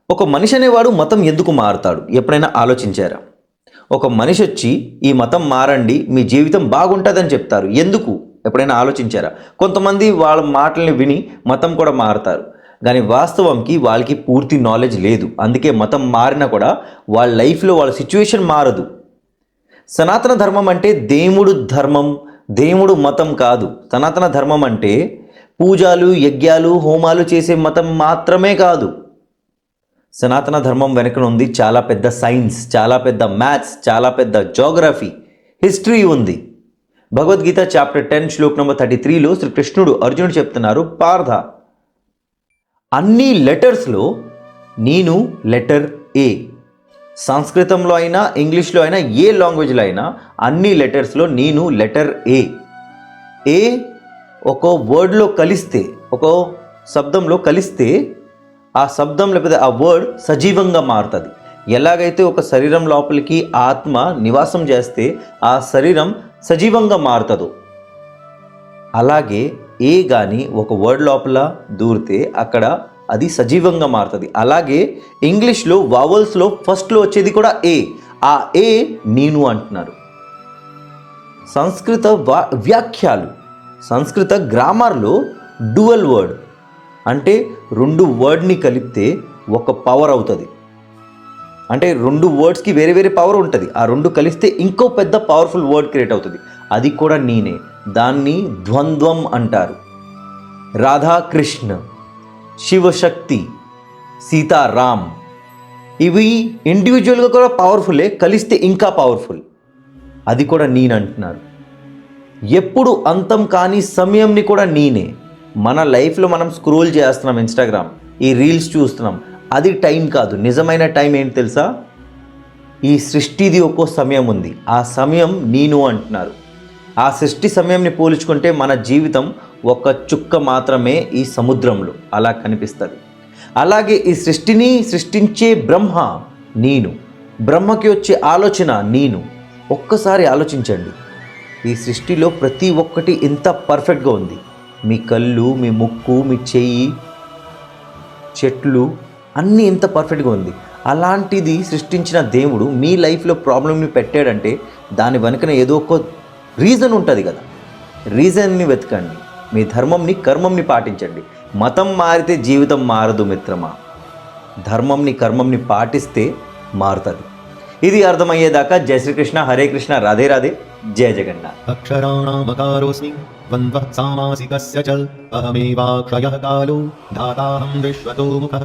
ఒక మనిషి అనేవాడు మతం ఎందుకు మారుతాడు? ఎప్పుడైనా ఆలోచించారా? ఒక మనిషి వచ్చి ఈ మతం మారండి మీ జీవితం బాగుంటుందని చెప్తారు. ఎందుకు? ఎప్పుడైనా ఆలోచించారా? కొంతమంది వాళ్ళ మాటల్ని విని మతం కూడా మారుతారు. కానీ వాస్తవంకి వాళ్ళకి పూర్తి నాలెడ్జ్ లేదు. అందుకే మతం మారినా కూడా వాళ్ళ లైఫ్లో వాళ్ళ సిచ్యువేషన్ మారదు. సనాతన ధర్మం అంటే దేవుడు ధర్మం, దేవుడు మతం కాదు. సనాతన ధర్మం అంటే పూజలు, యజ్ఞాలు, హోమాలు చేసే మతం మాత్రమే కాదు. సనాతన ధర్మం వెనుక ఉంది చాలా పెద్ద సైన్స్, చాలా పెద్ద మ్యాథ్స్, చాలా పెద్ద జోగ్రఫీ, హిస్టరీ ఉంది. భగవద్గీత చాప్టర్ 10 శ్లోక్ నెంబర్ 33లో శ్రీకృష్ణుడు అర్జునుడు చెప్తున్నారు, పార్థ, అన్ని లెటర్స్లో నేను లెటర్ ఏ. సంస్కృతంలో అయినా ఇంగ్లీష్లో అయినా ఏ లాంగ్వేజ్లో అయినా అన్ని లెటర్స్లో నేను లెటర్ ఏ. ఏ ఒక వర్డ్లో కలిస్తే, ఒక శబ్దంలో కలిస్తే ఆ శబ్దం లేకపోతే ఆ వర్డ్ సజీవంగా మారుతుంది. ఎలాగైతే ఒక శరీరం లోపలికి ఆత్మ నివాసం చేస్తే ఆ శరీరం సజీవంగా మారుతుందో అలాగే ఏ కానీ ఒక వర్డ్ లోపల దూరితే అక్కడ అది సజీవంగా మారుతుంది. అలాగే ఇంగ్లీష్లో వావల్స్లో ఫస్ట్లో వచ్చేది కూడా ఏ. ఆ ఏ నేను అంటున్నారు. సంస్కృత వ్యాఖ్యలు, సంస్కృత గ్రామర్లో డ్యువల్ వర్డ్ అంటే రెండు వర్డ్ని కలిపితే ఒక పవర్ అవుతుంది. అంటే రెండు వర్డ్స్కి వేరే వేరే పవర్ ఉంటుంది. ఆ రెండు కలిస్తే ఇంకో పెద్ద పవర్ఫుల్ వర్డ్ క్రియేట్ అవుతుంది. అది కూడా నేనే. దాన్ని ద్వంద్వం అంటారు. రాధాకృష్ణ, శివశక్తి, సీతారామ్, ఇవి ఇండివిజువల్గా కూడా పవర్ఫుల్లే, కలిస్తే ఇంకా పవర్ఫుల్. అది కూడా నేను అంటున్నారు. ఎప్పుడు అంతం కాని సమయంని కూడా నేనే. మన లైఫ్లో మనం స్క్రోల్ చేస్తున్నాం, ఇన్స్టాగ్రామ్, ఈ రీల్స్ చూస్తున్నాం, అది టైం కాదు. నిజమైన టైం ఏంటి తెలుసా? ఈ సృష్టిది ఒక్కో సమయం ఉంది. ఆ సమయం నేను అంటున్నారు. ఆ సృష్టి సమయంని పోల్చుకుంటే మన జీవితం ఒక చుక్క మాత్రమే ఈ సముద్రంలో అలా కనిపిస్తుంది. అలాగే ఈ సృష్టిని సృష్టించే బ్రహ్మ నేను, బ్రహ్మకి వచ్చే ఆలోచన నేను. ఒక్కసారి ఆలోచించండి, ఈ సృష్టిలో ప్రతి ఒక్కటి ఎంత పర్ఫెక్ట్గా ఉంది. మీ కళ్ళు, మీ ముక్కు, మీ చెయ్యి, చెట్లు అన్నీ ఎంత పర్ఫెక్ట్గా ఉంది. అలాంటిది సృష్టించిన దేవుడు మీ లైఫ్లో ప్రాబ్లమ్ని పెట్టాడంటే దాని వెనుకన ఏదో ఒక రీజన్ ఉంటుంది కదా. రీజన్ని వెతకండి. మీ ధర్మంని, కర్మంని పాటించండి. మతం మారితే జీవితం మారదు మిత్రమా. ధర్మంని, కర్మంని పాటిస్తే మారుతుంది. ఇది అర్థమయ్యేదాకా జై శ్రీకృష్ణ, హరే కృష్ణ, రాధే రాధే, జయ జగన్నాథ్. అక్షరాణమకారోస్మి ద్వంద్వ సామాసికస్య చ అహమేవాక్షయః కాలో ధాతాహం విశ్వతో ముఖః